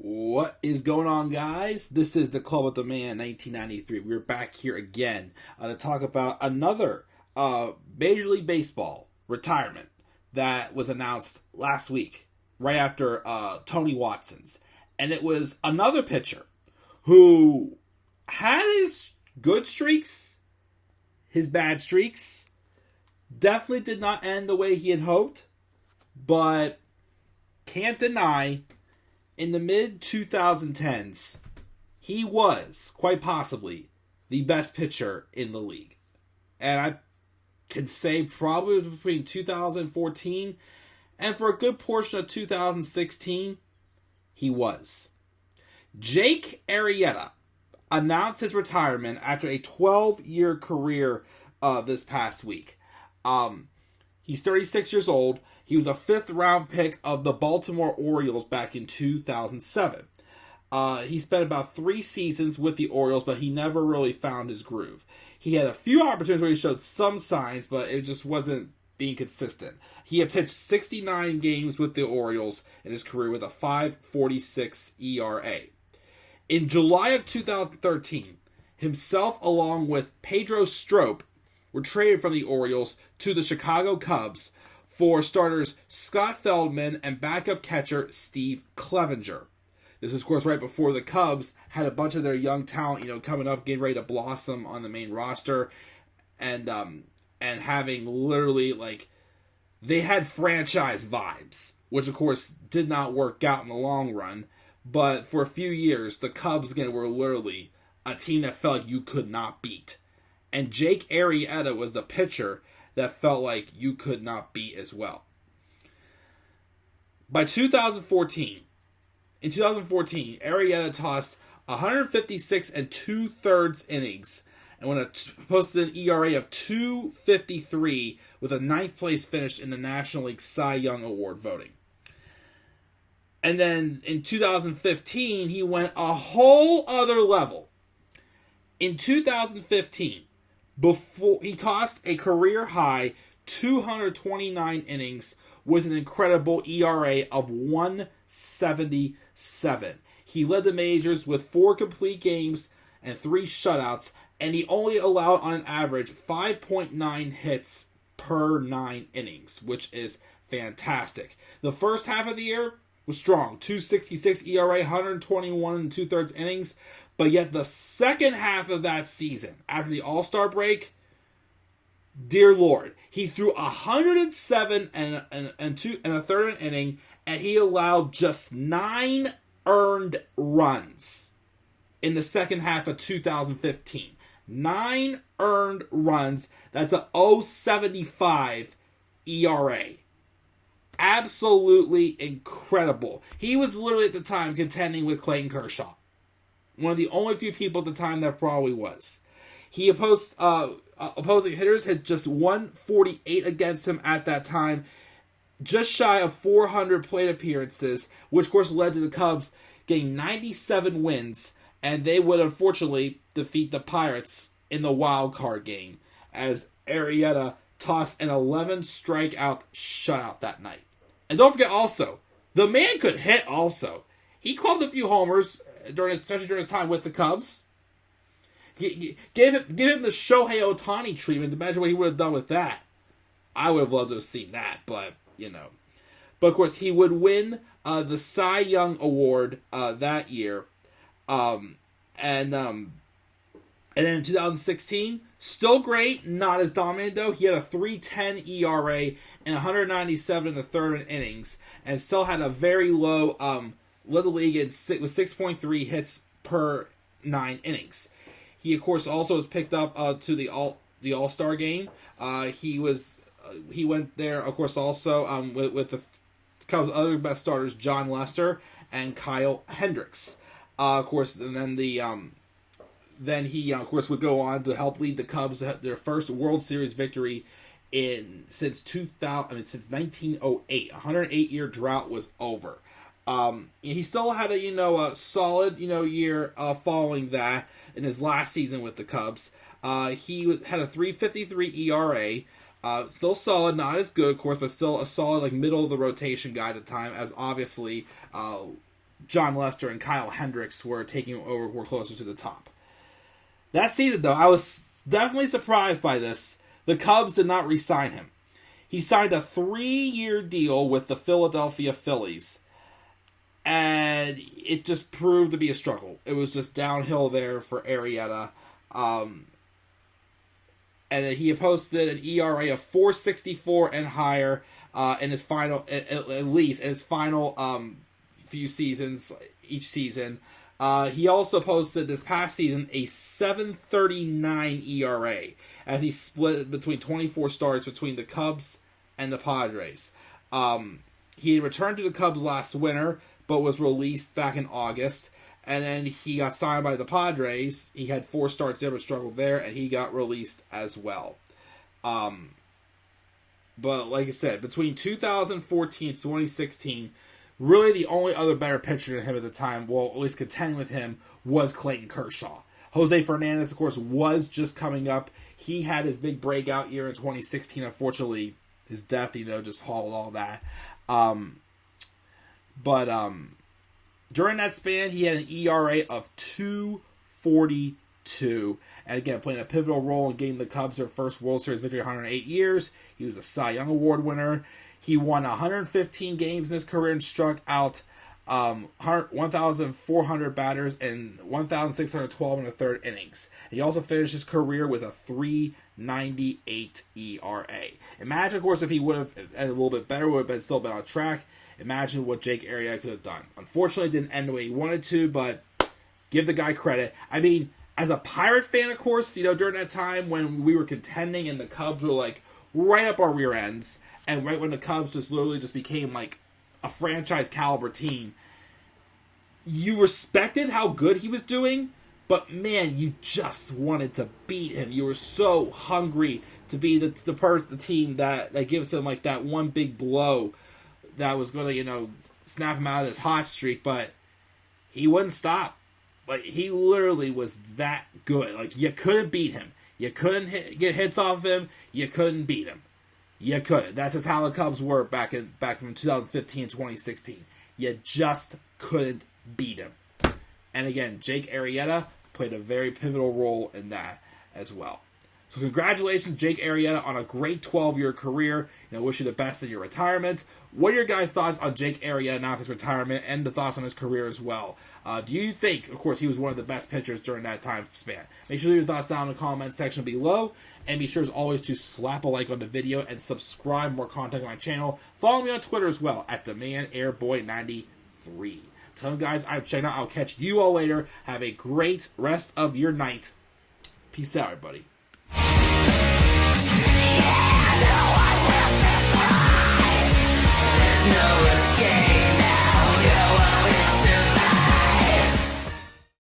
What is going on, guys? This is the Club with the Man 1993. We're back here again to talk about another Major League Baseball retirement that was announced last week, right after Tony Watson's. And it was another pitcher who had his good streaks, his bad streaks. Definitely did not end the way he had hoped, but can't deny in the mid-2010s, he was, quite possibly, the best pitcher in the league. And I could say probably between 2014 and for a good portion of 2016, he was. Jake Arrieta announced his retirement after a 12-year career this past week. He's 36 years old. He was a 5th-round pick of the Baltimore Orioles back in 2007. He spent about 3 seasons with the Orioles, but he never really found his groove. He had a few opportunities where he showed some signs, but it just wasn't being consistent. He had pitched 69 games with the Orioles in his career with a 5.46 ERA. In July of 2013, himself along with Pedro Strop were traded from the Orioles to the Chicago Cubs for starters Scott Feldman and backup catcher Steve Clevenger. This is, of course, right before the Cubs had a bunch of their young talent, coming up, getting ready to blossom on the main roster, and having literally, they had franchise vibes, which, of course, did not work out in the long run. But for a few years, the Cubs, again, were literally a team that felt like you could not beat. And Jake Arrieta was the pitcher that felt like you could not beat as well. By 2014, Arrieta tossed 156 and 2/3 innings and posted an ERA of 2.53 with a 9th place finish in the National League Cy Young Award voting. And then in 2015, he went a whole other level. In 2015, before he tossed a career-high 229 innings with an incredible ERA of 1.77. He led the majors with 4 complete games and 3 shutouts, and he only allowed on an average 5.9 hits per 9 innings, which is fantastic. The first half of the year was strong, 2.66 ERA, 121 2/3 innings. But yet the second half of that season, after the All-Star break, dear Lord, he threw 107 and a third an inning, and he allowed just 9 earned runs in the second half of 2015. 9 earned runs. That's a 0.75 ERA. Absolutely incredible. He was literally at the time contending with Clayton Kershaw. One of the only few people at the time that probably was. Opposing hitters had just 148 against him at that time, just shy of 400 plate appearances, which of course led to the Cubs getting 97 wins, and they would unfortunately defeat the Pirates in the wild card game, as Arrieta tossed an 11 strikeout shutout that night. And don't forget also, the man could hit also. He clubbed a few homers, especially during his time with the Cubs. Give him the Shohei Ohtani treatment. Imagine what he would have done with that. I would have loved to have seen that, but. But of course, he would win the Cy Young Award that year. And then in 2016, still great, not as dominant though. He had a 3.10 ERA and 197 1/3 innings, and still had a very low led the league with 6.3 hits per 9 innings. He, of course, also was picked up to the All-Star game. He went there, of course, also with the Cubs' other best starters, John Lester and Kyle Hendricks. Of course, and then then he, of course, would go on to help lead the Cubs to their first World Series victory since 1908. A 108-year drought was over. He still had a solid year following that in his last season with the Cubs. He had a 3.53 ERA. Still solid, not as good, of course, but still a solid middle of the rotation guy at the time, as obviously John Lester and Kyle Hendricks were taking over, were closer to the top. That season, though, I was definitely surprised by this. The Cubs did not re-sign him. He signed a 3-year deal with the Philadelphia Phillies, and it just proved to be a struggle. It was just downhill there for Arietta. And then he posted an ERA of 4.64 and higher in his final, at least in his final few seasons, each season. He also posted this past season a 7.39 ERA as he split between 24 starts between the Cubs and the Padres. He returned to the Cubs last winter, but was released back in August. And then he got signed by the Padres. He had 4 starts there, but struggled there, and he got released as well. But like I said, between 2014 and 2016, really the only other better pitcher than him at the time, well, at least contending with him, was Clayton Kershaw. Jose Fernandez, of course, was just coming up. He had his big breakout year in 2016. Unfortunately, his death, just hauled all that. But during that span, he had an ERA of 2.42. And again, playing a pivotal role in getting the Cubs their first World Series victory in 108 years. He was a Cy Young Award winner. He won 115 games in his career and struck out 1,400 batters and 1,612 in the third innings. He also finished his career with a 3.98 ERA. Imagine, of course, if he would have a little bit better, would have still been on track. Imagine what Jake Arrieta could have done. Unfortunately, it didn't end the way he wanted to, but give the guy credit. I mean, as a Pirate fan, of course, during that time when we were contending and the Cubs were like right up our rear ends, and right when the Cubs just literally just became like a franchise caliber team, you respected how good he was doing, but man, you just wanted to beat him. You were so hungry to be the team that gives him like that one big blow that was going to, snap him out of his hot streak, but he wouldn't stop. Like, he literally was that good. Like, you couldn't beat him. You couldn't get hits off of him. You couldn't beat him. You couldn't. That's just how the Cubs were back from 2015 to 2016. You just couldn't beat him. And again, Jake Arrieta played a very pivotal role in that as well. So congratulations, Jake Arrieta, on a great 12-year career. Wish you the best in your retirement. What are your guys' thoughts on Jake Arrieta announcing his retirement and the thoughts on his career as well? Do you think, of course, he was one of the best pitchers during that time span? Make sure to leave your thoughts down in the comment section below. And be sure as always to slap a like on the video and subscribe for more content on my channel. Follow me on Twitter as well at DemandAirboy93. Tell them guys I've checked out. I'll catch you all later. Have a great rest of your night. Peace out, everybody.